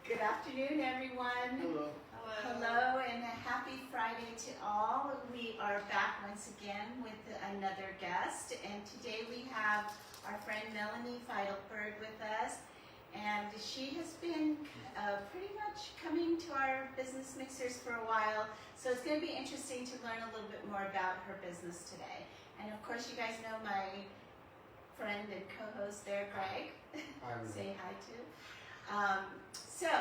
Good afternoon, everyone. Hello. Hello, and a happy Friday to all. We are back once again with another guest, and today we have our friend Melanie Fitleberg with us, and she has been pretty much coming to our business mixers for a while, so it's going to be interesting to learn a little bit more about her business today. And of course, you guys know my friend and co-host there, Greg. Hi, Say hi to. So,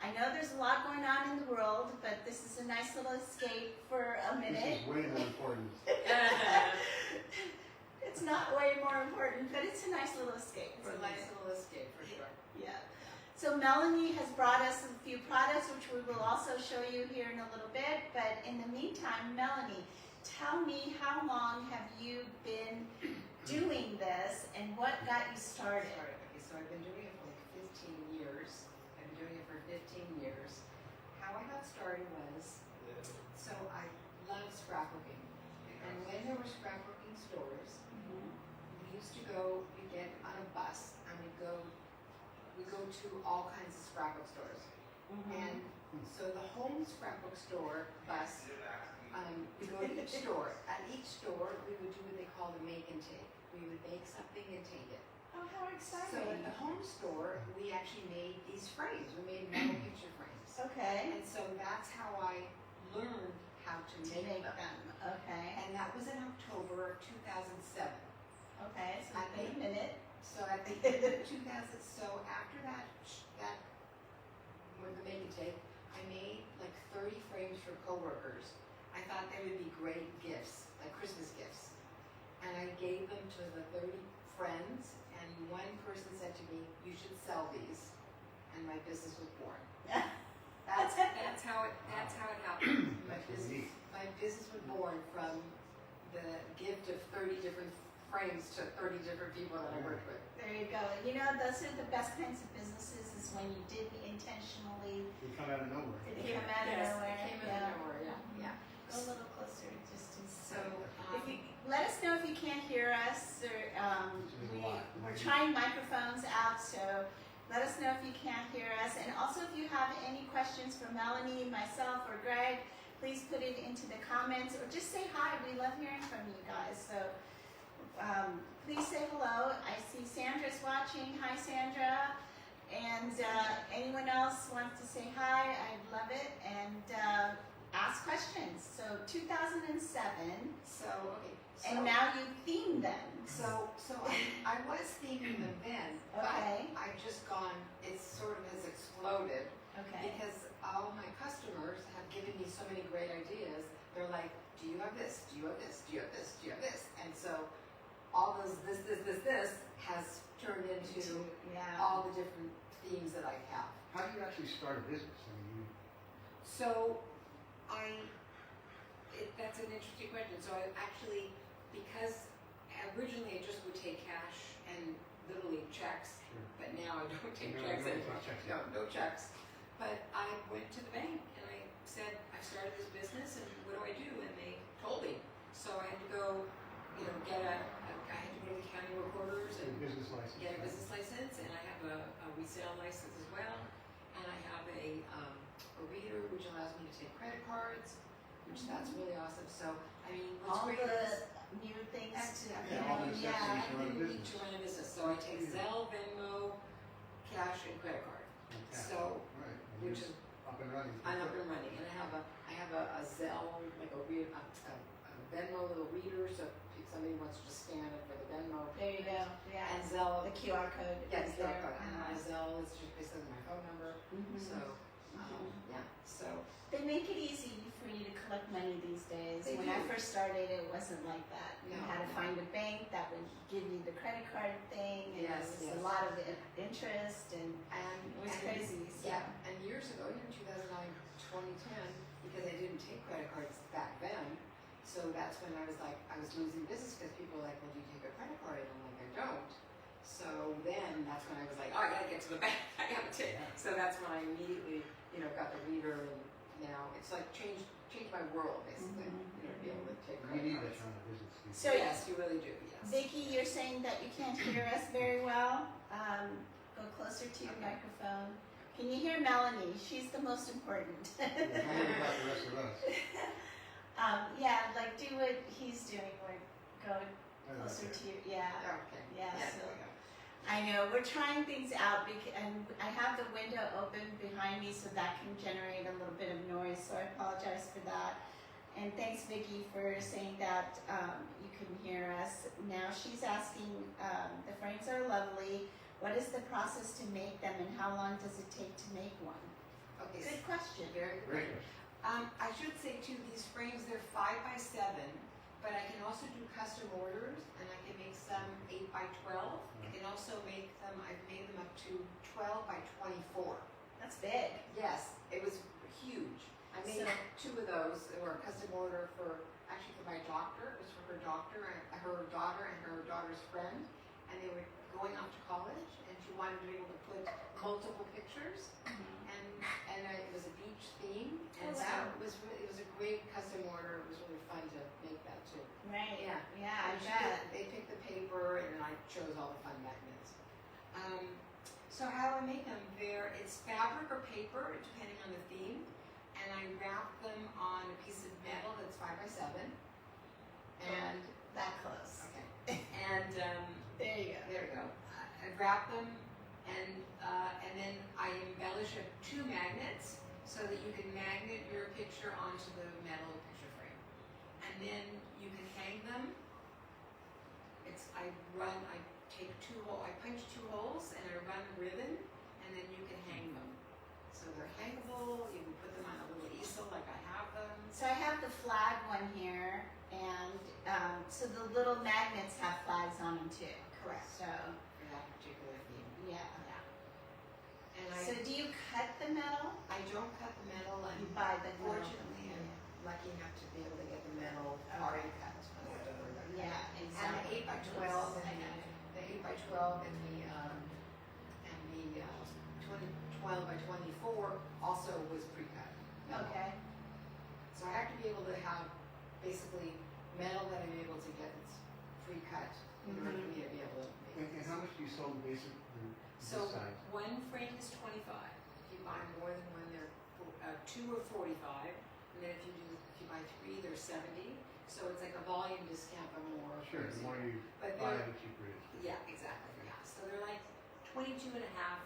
I know there's a lot going on in the world, but this is a nice little escape for a minute. This is way more important. It's not way more important, but it's a nice little escape. It's a nice little escape for sure. Yeah. So Melanie has brought us a few products, which we will also show you here in a little bit. But in the meantime, Melanie, tell me, how long have you been doing this, and what got you started? Okay, so I've been doing it for like 15 years. I've been doing it for 15 years. How I got started was, so I love scrapbooking. And when there were scrapbooking stores, we used to go, we get on a bus, and we go to all kinds of scrapbook stores. And so the home scrapbook store bus, we go to each store. At each store, we would do what they call the make and take. We would make something and take it. Oh, how exciting. So at the home store, we actually made these frames. We made metal picture frames. Okay. And so that's how I learned how to make them. Okay. And that was in October of 2007. Okay, so it's been a minute. So at the end of 2000, so after that, with the make and take, I made like 30 frames for coworkers. I thought they would be great gifts, like Christmas gifts. And I gave them to the 30 friends, and one person said to me, "You should sell these." And my business was born. That's how it happened. My business was born from the gift of 30 different frames to 30 different people that I worked with. There you go. You know, those are the best kinds of businesses, is when you didn't intentionally. They come out of nowhere. They came out of nowhere. It came out of nowhere, yeah. Go a little closer, just to So, if you let us know if you can't hear us, or we're trying microphones out, so let us know if you can't hear us. And also, if you have any questions for Melanie, myself, or Greg, please put it into the comments, or just say hi. We love hearing from you guys. So please say hello. I see Sandra's watching. Hi, Sandra. And anyone else wants to say hi, I'd love it. And ask questions. So 2007. So And now you theme them. So I was thinking them then, Okay. but I've just gone, it sort of has exploded. Okay. Because all my customers have given me so many great ideas. They're like, "Do you have this? Do you have this? Do you have this? Do you have this?" And so all those this has turned into all the different themes that I have. How do you actually start a business? I mean, So that's an interesting question. So I actually, because originally I just would take cash and literally checks, but now I don't take checks anymore. No checks. But I went to the bank and I said, "I've started this business, and what do I do?" And they told me. So I had to go, I had to go to the county recorders and business license. get a business license, and I have a resale license as well, and I have a reader which allows me to take credit cards, which that's really awesome. So I mean, what's All great is the new things to all the necessities to run a everything you need business. to run a business. So I take Zelle, Venmo, cash, and credit card. Okay. So Right. And which you're is up and running. I'm up and running, and I have a Zelle, like a Venmo little reader, so if somebody wants to just scan it for the Venmo. There you go. Yeah. And Zelle, The QR code. yes, is QR there. code. And my Zelle is just basically my phone number. So yeah, so They make it easy for you to collect money these days. They When do. I first started, it wasn't like that. You No, had to no. find a bank that would give you the credit card thing, and Yes, it was yes. a lot of interest, and and it was and- crazy. So. Yeah, and years ago, in 2009, 2010, because I didn't take credit cards back then, so that's when I was losing business because people were like, "Well, do you take a credit card?" And I'm like, "I don't." So then that's when I was like, "Oh, I gotta get to the bank. I gotta take." So that's when I immediately, got the reader, and now it's like changed my world basically. To be able to take You credit need cards. that kind of business. So yes, you really do. Yes. Vicki, you're saying that you can't hear us very well. Go closer to your microphone. Can you hear Melanie? She's the most important. Don't worry about the rest of us. Yeah, like do what he's doing. We're going closer to you. Yeah. Okay. Yeah. Yeah, So there we go. I know we're trying things out, and I have the window open behind me, so that can generate a little bit of noise. So I apologize for that. And thanks, Vicki, for saying that you can hear us. Now she's asking, the frames are lovely. What is the process to make them, and how long does it take to make one? Okay, Good question. very Great. good. I should say too, these frames, they're 5 by 7, but I can also do custom orders, and I can make some 8 by 12. I can also make them, I've made them up to 12 by 24. That's big. Yes, it was huge. I made So- 2 of those. They were a custom order for my doctor. It was for her doctor, her daughter, and her daughter's friend, and they were going off to college, and she wanted to be able to put multiple pictures, and it was a beach theme, and Oh, so wow. it was a great custom order. It was really fun to make that too. Right. Yeah. Yeah, I And bet. they picked the paper, and then I chose all the fun magnets. So how I make them, it's fabric or paper, depending on the theme, and I wrap them on a piece of metal that's 5 by 7, and That close. okay, and There you go. there we go. I wrap them, and then I embellish 2 magnets so that you can magnet your picture onto the metal picture frame, and then you can hang them. I punch 2 holes, and I run ribbon, and then you can hang them. So they're hangable. You can put them on a little easel like I have them. So I have the flag one here, and so the little magnets have flags on them too. Correct. So, For that particular theme. yeah. And So do you cut the metal? I don't cut the metal. You buy the metal. Fortunately, I'm lucky enough to be able to get the metal already cut. Yeah, And exactly. the 8 by 12 the 8 by 12 and the 12 by 24 also was pre-cut. Okay. So I have to be able to have basically metal that I'm able to get that's pre-cut in order for me to be able to make And this. how much do you sell the basic, So this size? one frame is 25. If you buy more than one, they're 2 or 45, and then if you buy 3, they're 70. So it's like a volume discount for more. Sure, the more you But buy, they're, the cheaper it is. yeah, exactly. Yeah. So they're like 22 and a half.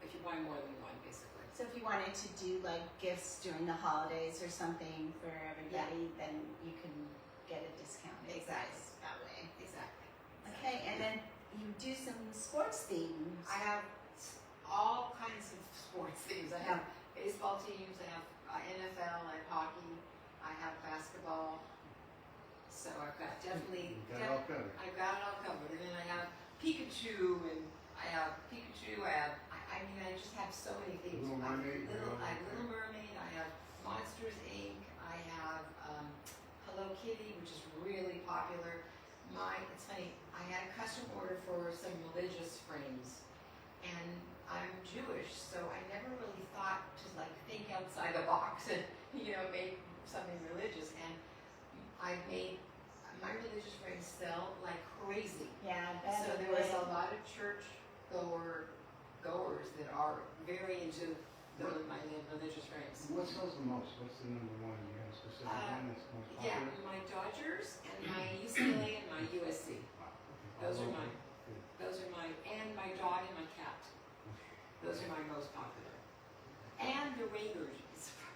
If you buy more than one, basically. So if you wanted to do like gifts during the holidays or something for everybody, then you can get a discounted price that way. Exactly. Okay, and then you do some sports themes. I have all kinds of sports things. I have baseball teams. I have NFL. I have hockey. I have basketball. So I've got definitely. You got it all covered. I've got it all covered. And then I have Pikachu, and I have Pikachu. I just have so many things. Little Mermaid. I have Little Mermaid. I have Monsters Inc. I have Hello Kitty, which is really popular. It's funny. I had a custom order for some religious frames, and I'm Jewish, so I never really thought to think outside the box and make something religious. And I've made my religious frames sell like crazy. Yeah, I bet So it there was a would. lot of church goers that are very into my religious frames. What sells the most? What's the number one? You have a specific one that's most Yeah, popular? my Dodgers and my UCLA and my USC. Wow, okay. Those All are over. mine. Good. Those are mine, and my dog and my cat. Those are my most popular. And the Raiders.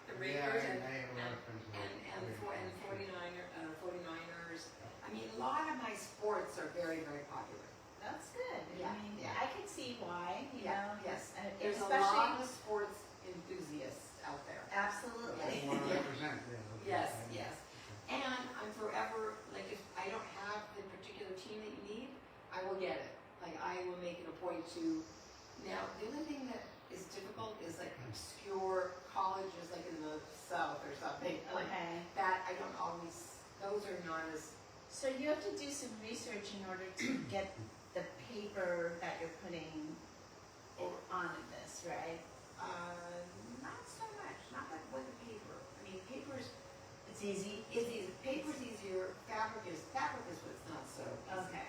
The Raiders Yeah, I have a lot of friends who and are 49ers. I mean, a lot of my sports are very, very popular. That's good. Yeah, I mean, yeah. I can see why, you know. Yes. Especially, There's a lot of sports enthusiasts out there. absolutely. You want to represent, yeah. Yes. And I'm forever, if I don't have the particular team that you need, I will get it. I will make it a point to. Now, the only thing that is difficult is obscure colleges in the South or something. Okay. That I don't always, those are not as. So you have to do some research in order to get the paper that you're putting on this, right? Not so much. Not like with the paper. I mean, paper's It's easy. paper's easier. Fabric is what's not so. Okay.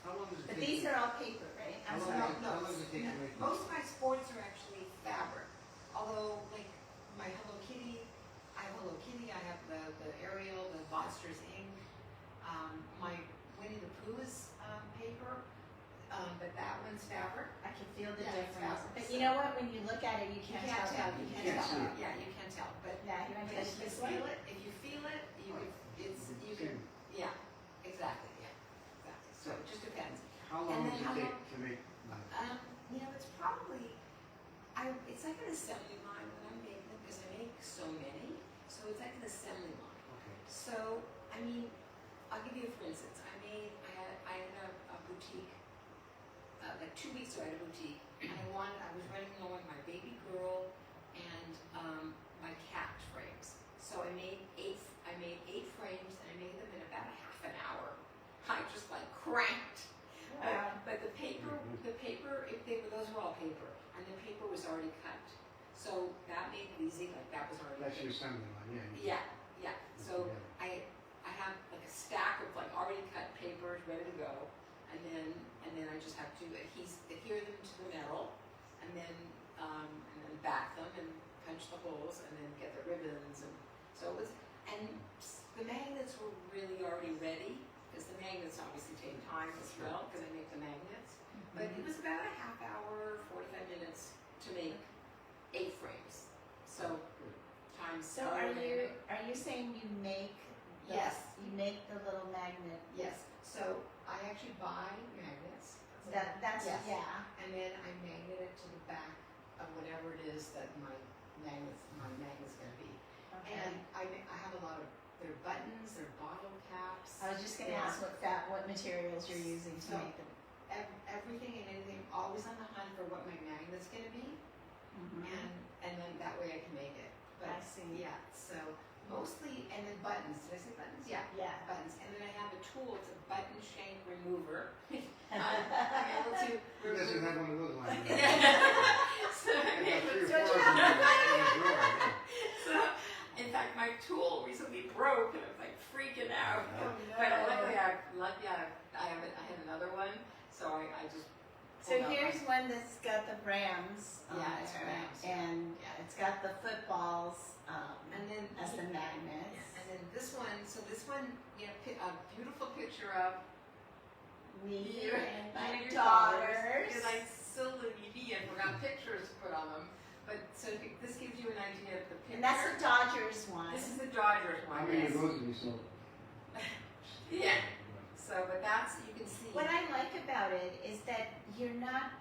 How long does it But take? these are all paper, right? How I'm long sorry. does it take to make Most of my sports are actually fabric. feel the Yeah, difference. exactly. But you know what? When you look at it, you You can't can't tell. tell. You can't can't see tell. it. Yeah, you can't tell. But Yeah, you want to if touch you this one? feel it, you can. Yeah, exactly. Yeah, exactly. So it just depends. How And long then does how it take long- to make one? It's probably. It's like an assembly line when I make them because I make so many. So it's like an assembly line. Okay. So I'll give you for instance. I had a boutique. Like 2 weeks ago, I had a boutique, and I was running low on my baby girl and my cat frames. So I made eight frames, and I made them in about a half an hour. I just like cranked. But the paper, those were all paper, and the paper was already cut. So that made it easy. Like that was already. That's your assembly line, yeah. Yeah. So I have like a stack of like already cut papers ready to go, and then I just have to adhere them to the metal, and then back them and punch the holes, and then get the ribbons, and so it was. And the magnets were really already ready because the magnets obviously take time as well because I make the magnets. But it was about a half hour, 45 minutes to make 8 frames. So times. So are you saying you make? Yes. You make the little magnet. Yes. So I actually buy magnets. That's Yes. yeah. And then I magnet it to the back of whatever it is that my magnet's going to be. Okay. And I have a lot of their buttons, their bottle caps. I was just going to ask what materials you're using to make them. Everything and anything. Always on the hunt for what my magnet's going to be, and then that way I can make it. But I see. Yeah. So mostly, and then buttons. Did I say buttons? Yeah. Yeah. Buttons. And then I have a tool. It's a button shank remover. I'm able to Who doesn't remove. have one of those lines? So I I'm got able 3 or to- 4 of them in the drawer, yeah. So, in fact, my tool recently broke, and I was like freaking out. Oh, no. But luckily, I had another one, so I just. So pulled out here's my- one that's got the Rams on Yeah, it's there, Rams, yeah. and it's got the footballs And then as the magnets. Yeah, and then this one. So this one, a beautiful picture of Me you and my your daughters. Because I still live and forgot pictures to put on them. But so this gives you an idea of the picture. And that's the Dodgers one. This is the Dodgers one. How many yes. of those have you sold? Yeah. So, but that's you can see. What I like about it is that you're not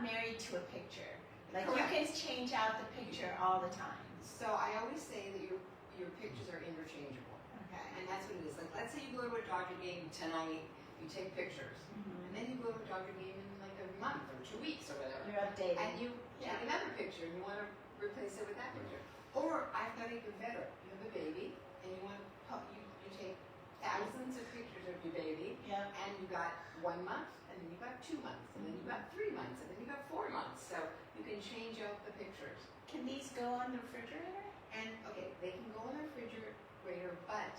married to a picture. Like Correct. you can change out the picture all the time. So I always say that your pictures are interchangeable, Okay. and that's what it is. Like let's say you go to a Dodger game tonight, you take pictures, and then you go to a Dodger game in like a month or 2 weeks or whatever, You're updating. and you take another picture and you want to replace it with that picture. Or I've got even better. You have a baby and you want to you take thousands of pictures of your baby, Yeah. and you got 1 month, and then you got 2 months, and then you got 3 months, and then you got 4 months. So you can change out the pictures. Can these go on the refrigerator? And okay, they can go on the refrigerator, but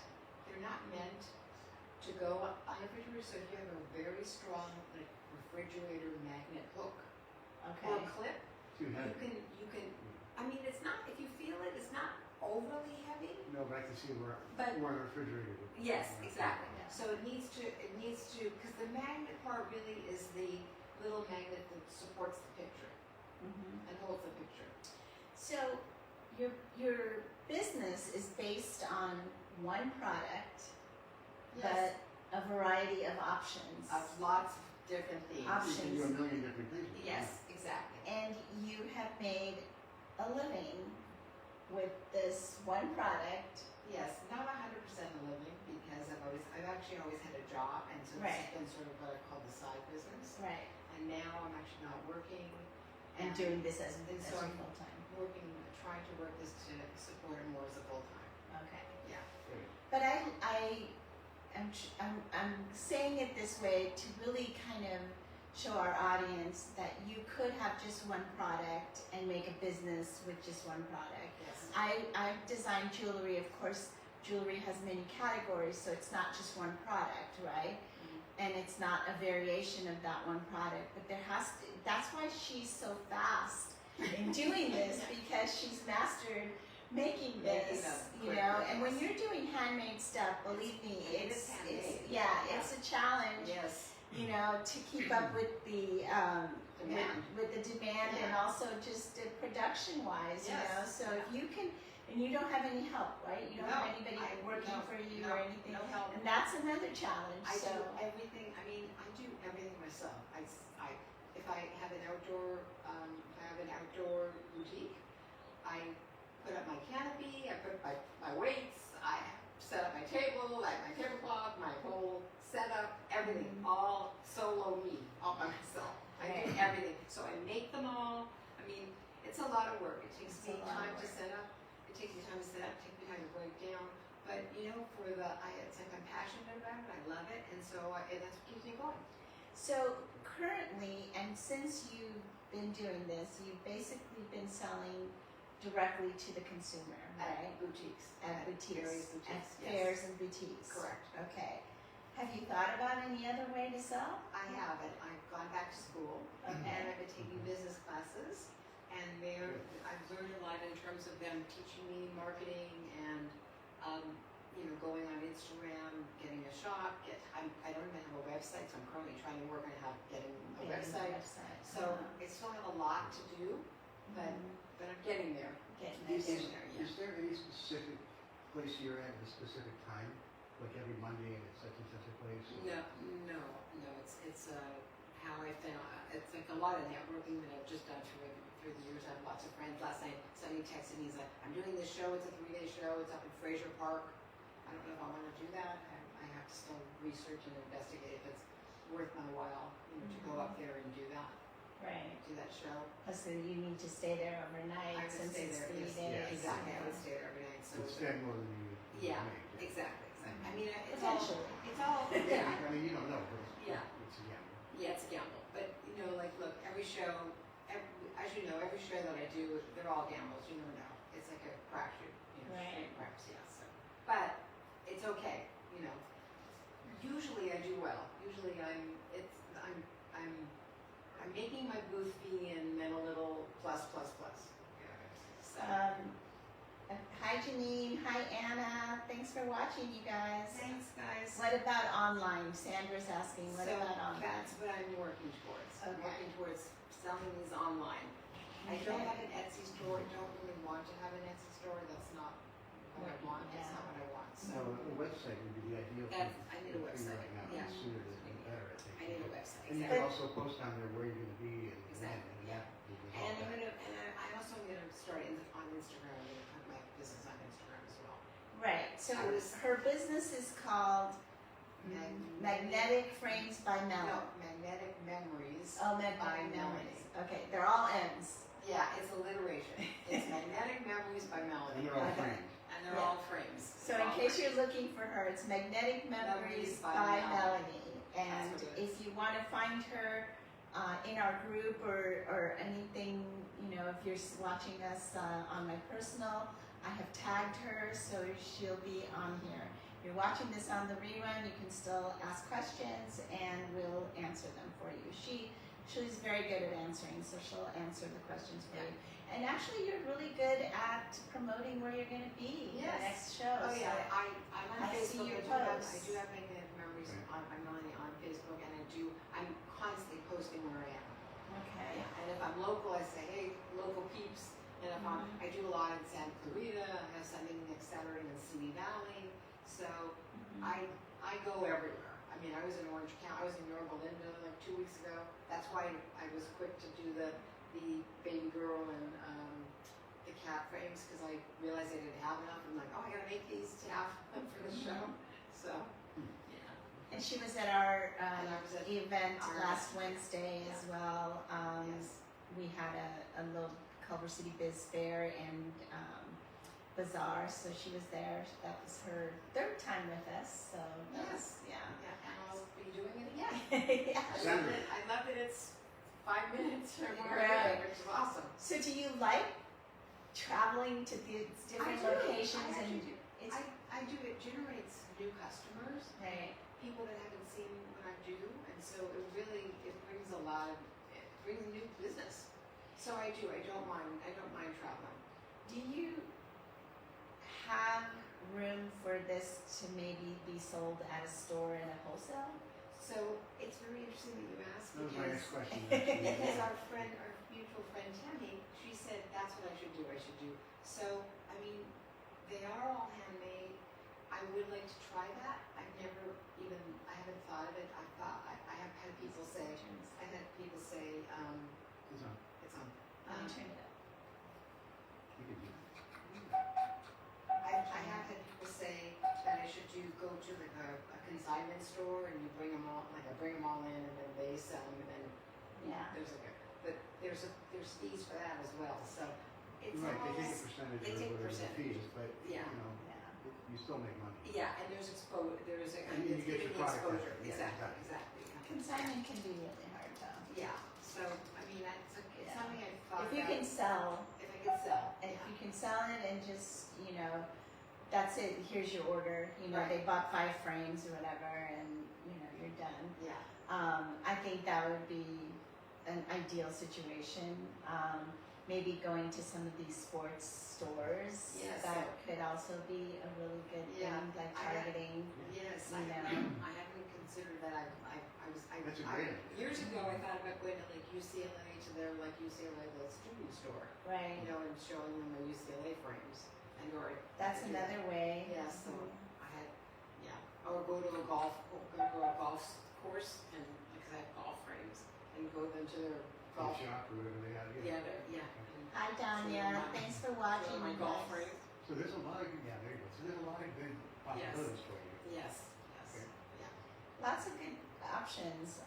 they're not meant to go on the refrigerator. So if you have a very strong like refrigerator magnet hook Okay. or clip, Too heavy. you can. I mean, it's not. If you feel it, it's not overly heavy. No, but I can see where But- the refrigerator would. Yes, exactly. Yeah. So it needs to, because the magnet part really is the little magnet that supports the picture and holds the picture. So your business is based on one product, but a variety of options. Of lots of different things. Options. You can do a million different things. Yes, exactly. And you have made a living with this one product. Yes, not 100% a living because I've actually always had a job, and so Right. this has been sort of what I call the side business. Right. And now I'm actually not working. And doing this as And so your I'm full time. trying to work this to support it more as a full time. Okay. Yeah. But I'm saying it this way to really kind of show our audience that you could have just one product and make a business with just one product. Yes. I've designed jewelry. Of course, jewelry has many categories, so it's not just one product, right? And it's not a variation of that one product, but that's why she's so fast in doing this, because she's mastered making this, you know. And when you're doing handmade stuff, believe me, It is handmade. it's a challenge, Yes. you know, to keep up with the Demand. with the demand and Yeah. also just production wise, you know. Yes. So if you can, and you don't have any help, right? You don't No, have anybody working no, for you no, or anything. no help. And that's another challenge. I so do everything. I mean, I do everything myself. If I have an outdoor, boutique, I put up my canopy. I put my weights. I set up my table, like my tablecloth, my whole setup, everything, all solo me, all by myself. I do everything. So I make them all. I mean, it's a lot of work. It takes me time to set up. It takes me time to set up. It takes me time to break down. But you know, it's like I'm passionate about it. I love it, and so and that's what keeps me going. So currently, and since you've been doing this, you've basically been selling directly to the consumer, right? At boutiques. At boutiques. Various boutiques. At Yes. fairs and boutiques. Correct. Okay. Have you thought about any other way to sell? I haven't. I've gone back to school, Okay. and I've been taking business classes, and I've learned a lot in terms of them teaching me marketing and, going on Instagram, getting a shop. I don't even have a website, so I'm currently trying to work on getting a website. So I still have a lot to do, but I'm getting there. Getting Is there. is there any specific place you're at a specific time? Like every Monday and it's such and such a place? No. It's how I found. It's like a lot of networking that I've just done through the years. I have lots of friends. Last night, somebody texted me. He's like, "I'm doing this show. It's a 3-day show. It's up in Fraser Park. I don't know if I want to do that. I have to still research and investigate if it's worth my while, to go up there and do that show. Plus, you need to stay there overnight I would since stay it's there. 3 Yes, days. exactly. I would stay there every night. So It's spend more than you Yeah. make. exactly. I mean, it's Potentially. all. Yeah. I mean, you don't know, but Yeah. it's a gamble. Yeah, it's a gamble. But, look, every show, as you know, every show that I do, they're all gambles. You never know. It's like a crapshoot. Right. Straight craps, yeah. So. But it's okay. Usually I do well. Usually I'm making my booth fee and then a little plus. So. Hi Janine, hi Anna. Thanks for watching, you guys. Thanks, guys. What about online? Sandra's asking, what So about online? that's what I'm working towards. I'm Okay. working towards selling these online. I don't Okay. have an Etsy store. I don't really want to have an Etsy store. That's not what I want. It's not what I want. So No, a website would be the ideal That's- thing. I need a for you website, right now. yeah. The sooner the better, I think. I need a website. And you Exactly. can also post on there where you're going to be and when, Exactly. and that will resolve And that. I also am gonna start on Instagram. I'm gonna put my business on Instagram as well. Right, so I was- her business is called Magnetic Frames by No, Melanie. Magnetic Memories. Oh, by Magnetic Melanie. Memories. Okay, they're all M's. Yeah, it's alliteration. It's Magnetic Memories by Melanie. And they're all Okay. framed. And they're all frames. So in case you're looking for her, it's Magnetic Memories by Melanie. And That's what it is. if you want to find her in our group or anything, if you're watching us on my personal, I have tagged her, so she'll be on here. If you're watching this on the rerun, you can still ask questions and we'll answer them for you. She's very good at answering, so she'll answer the questions for you. And actually, you're really good at promoting where you're going to be the Yes. next show. Oh yeah, so- I'm on I see Facebook. your I posts. do have Magnetic Memories Okay. on Melanie on Facebook, and I'm constantly posting where I am. Okay. And if I'm local, I say, hey, local peeps. And if I do a lot in Santa Clarita, I have something next Saturday in Simi Valley. So I go everywhere. I mean, I was in Orange County. I was in Yorba Linda like 2 weeks ago. That's why I was quick to do the baby girl and the cat frames, because I realized I didn't have enough. I'm like, oh, I gotta make these to have for the show. So, yeah. And she was at our And I was at event our last event, Wednesday as well. Yes. We had a little Culver City Biz Fair and bazaar, so she was there. That was her third time with us, so that was, Yeah, and I'll be doing it again. yeah. Sandra. I love that it's 5 minutes or more, Right. which is awesome. So do you like traveling to these different locations? I And actually do. it's I do. It generates new customers, right. people that haven't seen what I do, and so it brings it brings new business. So I do. I don't mind traveling. Do you have room for this to maybe be sold at a store in a wholesale So it's very interesting that you asked That was my next because, question. actually. because our mutual friend Tammy, she said that's what I should do. So, I mean, they are all handmade. I would like to try that. I haven't thought of it. I have had people say, It's on. it's on. Let me turn it up. You can do that. I have had people say that I should go to like a consignment store and you bring them all, like I bring them all in and then they sell them and then Yeah. there's fees for that as well. So it's Right, they take a almost, percentage they of take whatever the percentage. fee is, but, Yeah. you still make money. yeah, and there's And you get your product out exposure. there. Yeah, Exactly. Consignment can be really hard though. Yeah. So I mean, it's Yeah. something I thought If you about. can sell, If I could sell. if you can sell it and just, that's it, here's your order, Right. they bought 5 frames or whatever and, you're done. Yeah. I think that would be an ideal situation. Maybe going to some of these sports stores, Yes. that could also be a really good Yeah. thing, like I have- targeting. Yes, You know. I haven't considered that. That's a great idea. Years ago, I thought about going to like UCLA to their like UCLA the studio store, Right. and showing them the UCLA frames. That's another way. Yeah, so Mhm. I had, or go to a golf course and because I have golf frames and go then to their Golf golf. shop or whatever they have. Yeah. Hi, Danya. Thanks for watching. My you golf guys. frames. So there's a lot of, there you go. So there's a lot of good possibilities for you. Yes. Okay. Yeah. Lots of good options.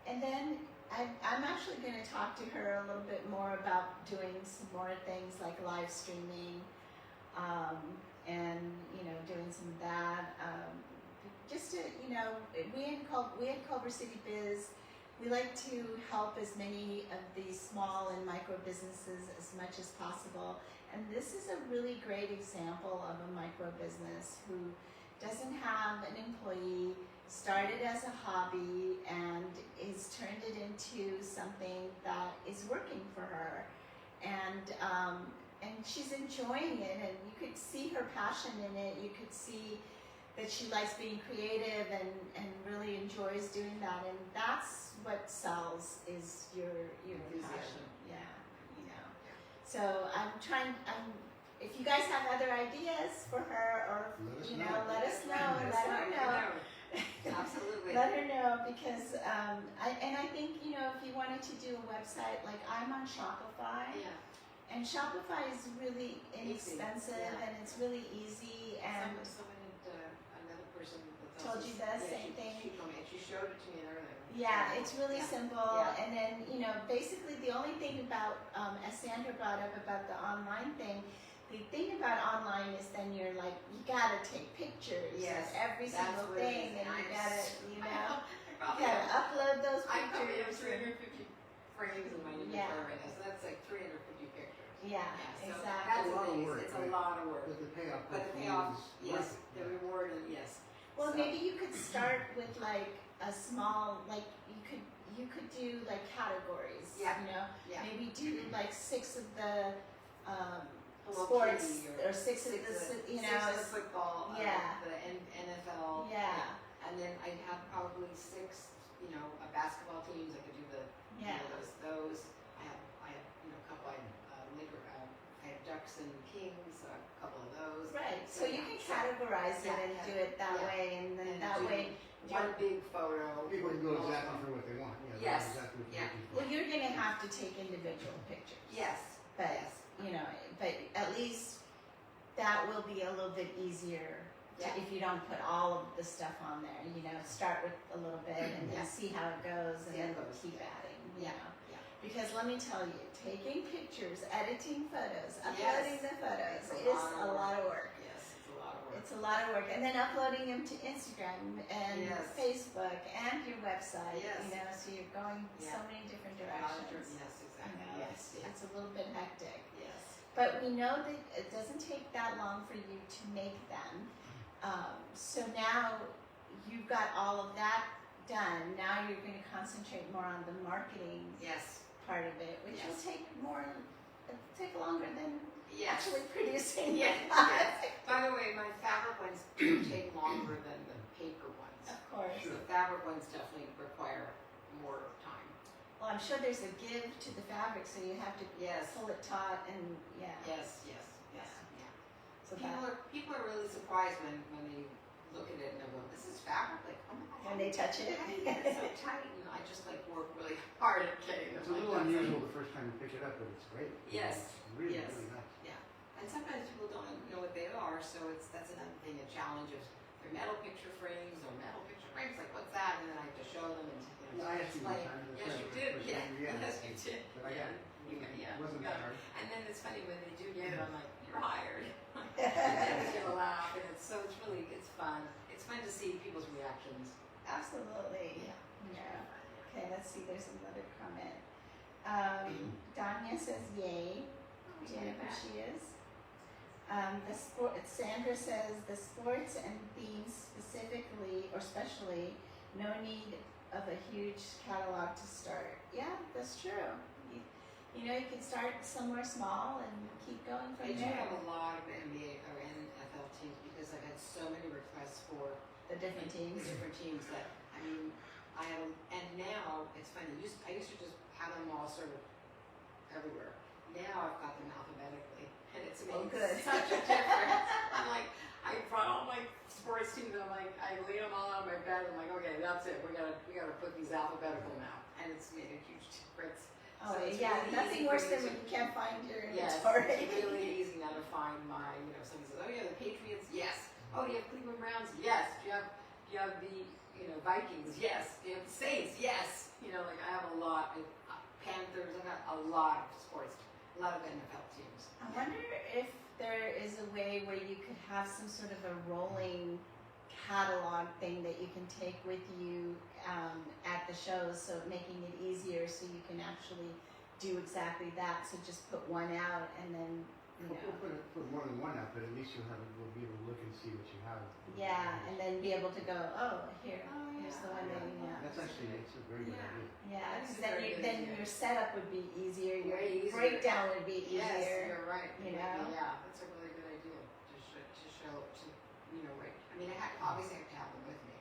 And then I'm actually going to talk to her a little bit more about doing some more things like live streaming, and doing some of that. Just to we at Culver City Biz, we like to help as many of these small and micro businesses as much as possible. And this is a really great example of a micro business who doesn't have an employee, started as a hobby, and is turned it into something that is working for her. And she's enjoying it, and you could see her passion in it. You could see that she likes being creative and really enjoys doing that. And that's what sells, is your passion. Yeah, So if you guys have other ideas for her, or let us know. Let her know. Absolutely. Let her know, because I think if you wanted to do a website, like I'm on Shopify, Yeah. and Shopify is really inexpensive, yeah. and it's really easy, and Another person that told you the same thing. She told me, she showed it to me earlier. yeah, it's really Yeah. simple. Yeah. And then basically the only thing about as Sandra brought up about the online thing. The thing about online is then you're like, you gotta take pictures Yes, of every that's single what it thing, is. and you I'm gotta, I you gotta upload those probably have pictures. 350 frames in my inventory Yeah. right now, so that's like 350 pictures. Yeah, so exactly. That's It's a lot of the thing, work, it's a right? lot of work. But the payoff, But the hopefully, payoff, is yes, worth it. the reward is, yes. Well, So- maybe you could start with like a small, like you could do like categories. Yeah. Yeah. Maybe do like 6 of the Hello sports, Kitty or 6 of the, six of the football, Yeah. the NFL. Yeah. And then I'd have probably 6, basketball teams. I could do Yeah. those. I have a couple. I have Ducks and Kings. A couple of those. Right. So you can So- categorize it Yeah, and do it that yeah. way, and then And that do way. one big photo. People can with go all of exactly them. for what they want. Yes, Exactly what yeah. they're looking for. Well, you're gonna have to take individual pictures. Yes. But yes. but at least that will be a little bit easier. Yeah. If you don't put all of the stuff on there, start with a little bit and then Yeah. see how it goes, and See how then it goes, keep yeah. adding. Yeah. Because let me tell you, taking pictures, editing photos, Yes. uploading the photos It's a is lot of a lot of work. Yes, it's a lot of work. It's a lot of work, and then uploading them to Instagram and Yes. Facebook and your website. Yes. So you're going so Yeah. many different A lot of directions. Yes, I exactly. know, Yes. it's a little bit hectic. Yes. But we know that it doesn't take that long for you to make them. So now you've got all of that done. Now you're going to concentrate more on the marketing Yes. part of it, which will Yes. take longer than Yes. actually producing. Yes. Yes. By the way, my fabric ones do take longer than the paper ones. Of course. Sure. The fabric ones definitely require more time. Well, I'm sure there's a give to the fabric, so you have to Yes. pull it taut and yeah. Yes. Yeah. So that People are really surprised when they look at it and they go, "This is fabric." Like, oh my God. when they touch it. How do you get it so tight? You know, I just like work really hard at getting it. It's a little unusual the first time you pick it up, but it's great. Yes. It's really, Yes. really nice. And sometimes people don't know what they are, so that's another thing, a challenge of their metal picture frames or metal picture frames. Like, what's that? And then I have to show them and Yeah, I asked you one explain. time. Yes, you did. Yeah. Yes, you did. But I got it. Yeah. It wasn't that hard. And then it's funny when they do get it, I'm like, "You're hired." And they get a laugh, and it's fun. It's fun to see people's reactions. Absolutely. Yeah. Okay, let's see. There's another comment. Danya says, "Yay." Do you know who she is? Sandra says the sports and themes specifically or specially, no need of a huge catalog to start. Yeah, that's true. You know, you can start somewhere small and keep going from I do there. have a lot of NBA or NFL teams because I've had so many requests for The different the teams. different teams that, I mean, I have, and now it's funny. I used to just have them all sort of everywhere. Now I've got them alphabetically, and it's Oh, made good. such a difference. I'm like, I brought all my sports teams, and I'm like, I laid them all on my bed. I'm like, okay, that's it. We gotta put these alphabetical now, and it's made a huge difference. Oh, So it's yeah, really nothing easy worse for than me when you can't find your Yes, inventory. it's really easy now to find my, someone says, "Oh yeah, the Patriots, yes. Oh, do you have Cleveland Browns? Yes. Do you have the, Vikings? Yes. Do you have the Saints? Yes." Like I have a lot of Panthers. I've got a lot of sports, a lot of NFL teams. I wonder if there is a way where you could have some sort of a rolling catalog thing that you can take with you at the shows, so making it easier so you can actually do exactly that. So just put one out and then, We'll put more than one out, but at least we'll be able to look and see what you have. yeah, and then be able to go, oh, here's the one that, That's actually, it's a very good idea. Yeah, That's because a then, very good then idea. your setup would be easier, your Way easier. breakdown would be Yes, easier. you're right. Yeah. That's a really good idea to show, right. I mean, obviously I have to have them with me.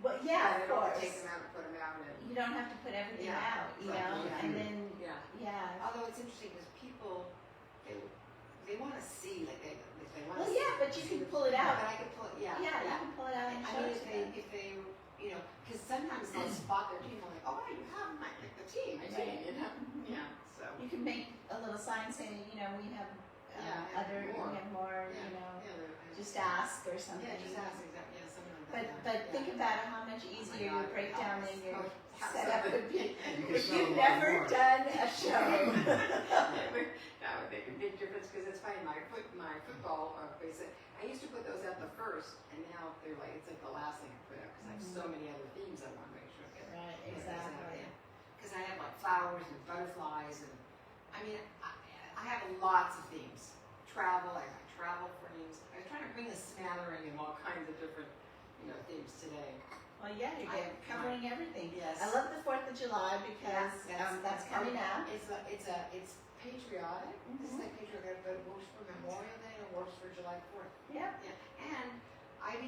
Well, yeah, I of don't have to course. take them out and put them out. You don't have to put everything Yeah, out, exactly, and then, Yeah. yeah. Although it's interesting because people, they want to see, like they want Well, to yeah, but you can pull it out. But I can pull it, Yeah, you can pull it out and I show mean, it to them. if they, because sometimes they'll spot their team, and like, "Oh, you have the team, I Right. see," Yeah, so. You can make a little sign saying, we have more. we have more, just ask or something. Yeah, just ask, exactly, something like that. But yeah. think about how much easier your God, breakdown yes. and your Oh, setup would be You can if sell you've a lot never more. done a show. That would make a big difference because it's funny. My football I used to put those out the first, and now they're like it's like the last thing I put out because I have so many other themes I want to make sure I get. Right, exactly. Because I have like flowers and butterflies, and I mean I have lots of themes. Travel, I have travel frames. I was trying to bring a smattering of all kinds of different themes today. Well, yeah, you're covering everything. Yes. I love the 4th of July because that's coming up. It's patriotic. This is like patriotic, but it works for Memorial Day and it works for July 4th. Yeah. Yeah. And I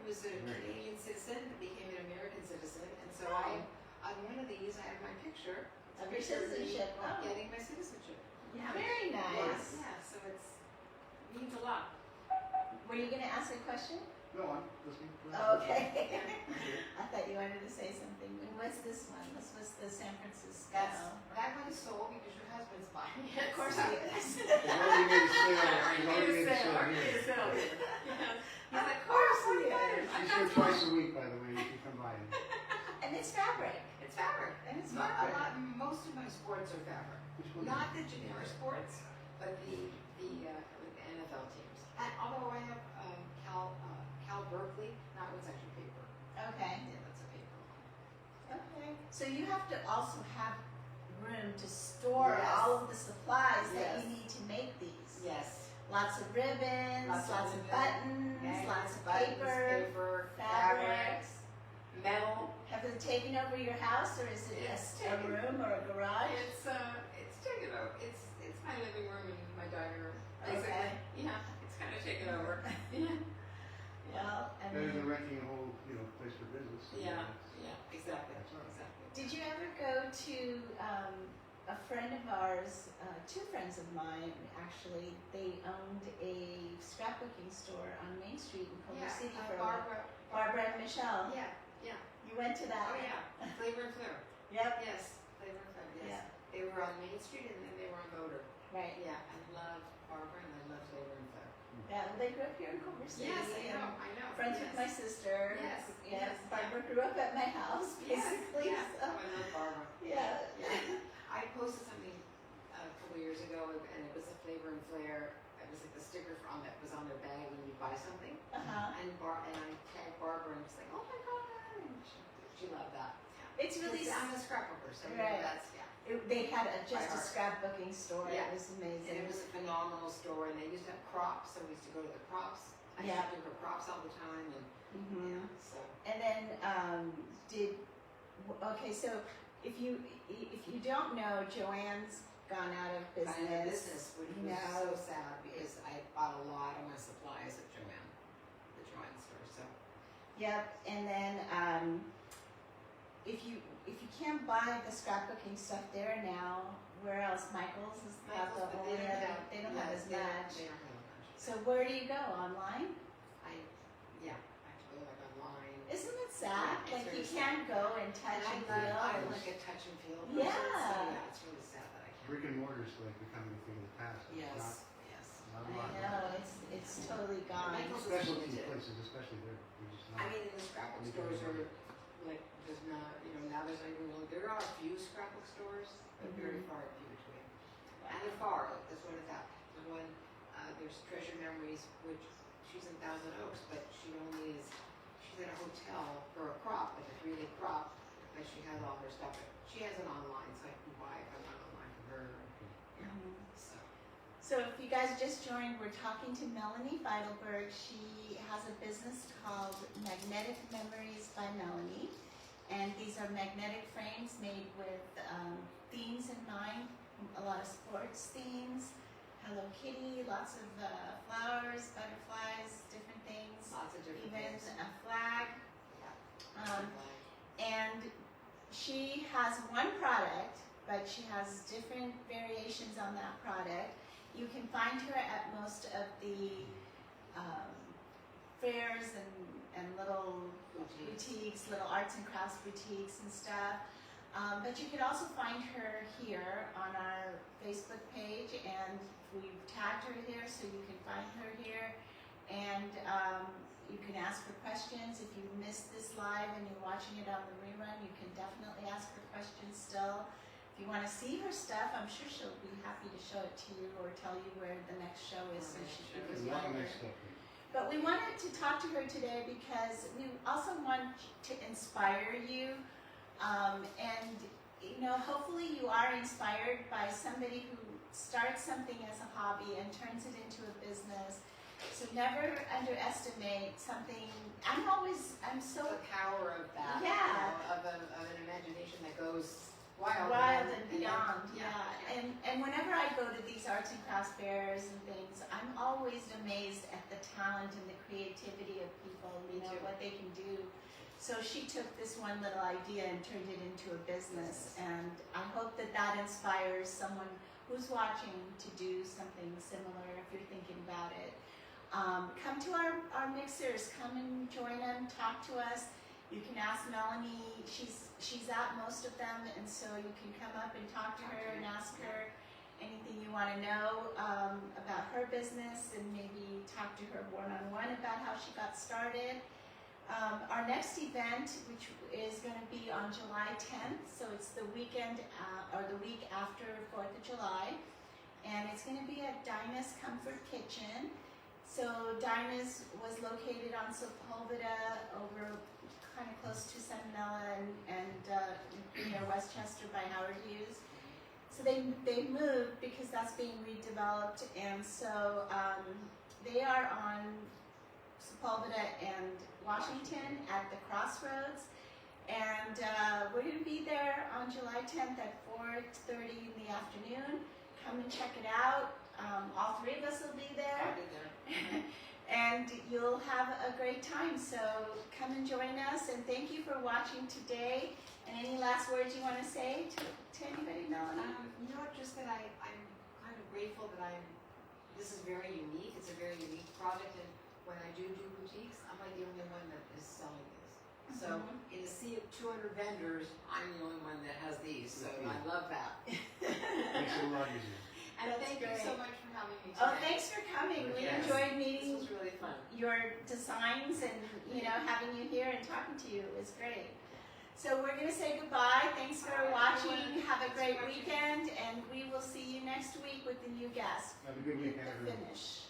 was a Canadian citizen, but became an American citizen, and so on one of these I have my picture Of your citizenship. of Oh. getting my citizenship. Yeah. Very nice. Yeah. So it means a lot. Were you going to ask a question? No, I'm listening. Okay. I thought you wanted to say something. When was this one? This was the San Francisco. That one is sold because your husband's buying it. Of course he is. He's already made a sale. He's already made a sale here. He's like, "Of course he is." She's here twice a week, by the way. You can come by. And it's fabric. It's fabric. And it's Not a fabric. lot. Most of my sports are fabric. Which one? Not the generic sports, but the NFL teams. And although I have Cal Berkeley, that one's actually paper. Okay. Yeah, that's a paper. Okay. So you have to also have room to store Yes. all of the supplies that Yes. you need to make these. Yes. Lots of ribbons, lots of buttons, lots of paper, fabrics. Metal. Have it taken over your house, or is it It's a taken- room or a garage? It's taken over. It's my living room and my dining room. Basically. Okay. Yeah, it's kind of taken over. Yeah. Well, I Better than mean, renting a whole, place place for business. So Yeah, that's- exactly, That's all right. exactly. Did you ever go to a friend of ours, two friends of mine actually, they owned a scrapbooking store on Main Street in Culver City for a while. Barbara and Michelle. Yeah, yeah. You went to that? Oh, yeah. Flavor and Flair. Yep. Yes, Flavor and Flair, yes. Yeah. They were on Main Street and then they were on Boulder. Right. Yeah, I love Barbara and I love Flavor and Flair. Yeah, well, they grew up here in Culver City. Yes, I and know, I know. Friends yes. with my sister. Yes, Yes. yes, Barbara grew up at my house, Yes, basically. yes. So. Oh, I love Barbara. Yeah. Yeah. I posted something a couple years ago, and it was a Flavor and Flair. It was like the sticker on that was on their bag when you buy something. Uh-huh. And I tagged Barbara and was like, oh my god, and she loved that. It's really. I'm a scrapbooker, so Right. that's They had just a By heart. scrapbooking store. Yeah. It was amazing. And it was a phenomenal store, and they used to have crops, so we used to go to the crops. I Yeah. used to do her crops all the time, and Mhm. so And then okay, so if you don't know, Joanne's gone out of got into business. business, which was No. so sad because I bought a lot of my supplies at Joanne, the Joanne store. So Yep, and then if you can't buy the scrapbooking stuff there now, where else? Michael's is about the but only other. They don't have as they don't- much. They don't have much. So where do you go? Online? I actually like online. Isn't it sad? Yeah, it's Like you very can't go and touch and And feel. I and- like a touch and feel. Yeah. person, so yeah, it's really sad that I can't. Brick and mortar is like becoming a thing of the past. It's Yes, not, yes. not a I lot. know it's totally gone. Michael's is Specialty limited. places, especially there, you're just not. I mean, the scrapbook stores are like, there's not, now there's not even, there are a few scrapbook stores, but very far and few between. And they're far, like this one is out. There's one, there's Treasure Memories, which she's in Thousand Oaks, but she's at a hotel for a crop, like a 3-day crop, but she has all her stuff. She has it online, so I can buy it if I want online from her. Mhm. So, So if you guys just joined, we're talking to Melanie Fitleberg. She has a business called Magnetic Memories by Melanie. And these are magnetic frames made with themes in mind, a lot of sports themes, Hello Kitty, lots of flowers, butterflies, different things, lots of different even things. a flag. Yeah. And she has one product, but she has different variations on that product. You can find her at most of the fairs and little boutiques, little arts and crafts boutiques and stuff. But you could also find her here on our Facebook page, and we've tagged her here so you can find her here. And you can ask her questions. If you missed this live and you're watching it on the rerun, you can definitely ask her questions still. If you want to see her stuff, I'm sure she'll be happy to show it to you or tell you where the next show is so you can There's a lot find of her. nice stuff. But we wanted to talk to her today because we also want to inspire you. And, hopefully you are inspired by somebody who starts something as a hobby and turns it into a business. So never underestimate something. I'm so The power of that. Yeah. Of an imagination that goes wild. wild and beyond, yeah. And whenever I go to these arts and crafts fairs and things, I'm always amazed at the talent and the creativity of people, Me too. what they can do. So she took this one little idea and turned it into a business, and I hope that inspires someone who's watching to do something similar if you're thinking about it. Come to our mixers, come and join them, talk to us. You can ask Melanie, she's at most of them, and so you can come up and talk to her and ask her anything you want to know about her business, and maybe talk to her one-on-one about how she got started. Our next event, which is going to be on July 10th, so it's the weekend or the week after 4th of July, and it's going to be at Dinah's Comfort Kitchen. So Dinah's was located on Sepulveda over kind of close to Centinela and near Westchester by Howard Hughes. So they moved because that's being redeveloped, and so they are on Sepulveda and Washington at the crossroads, and we're going to be there on July 10th at 4:30 in the afternoon. Come and check it out. All three of us will be there. I'll be there. And you'll have a great time. So come and join us. And thank you for watching today. And any last words you want to say to anybody, Melanie? Just that I'm kind of grateful that this is very unique. It's a very unique product, and when I do boutiques, I'm like the only one that is selling this. So in a sea of 200 vendors, I'm the only one that has these. So I love that. Makes it a lot easier. And That's thank great. you so much for having me today. Oh, thanks for coming. We Yes. enjoyed This meeting was really fun. your designs and having you here and talking to you. It was great. So we're going to say goodbye. Thanks for watching. Have a great weekend, and we will see you next week with the new guest. Have a good weekend, The everyone. finish.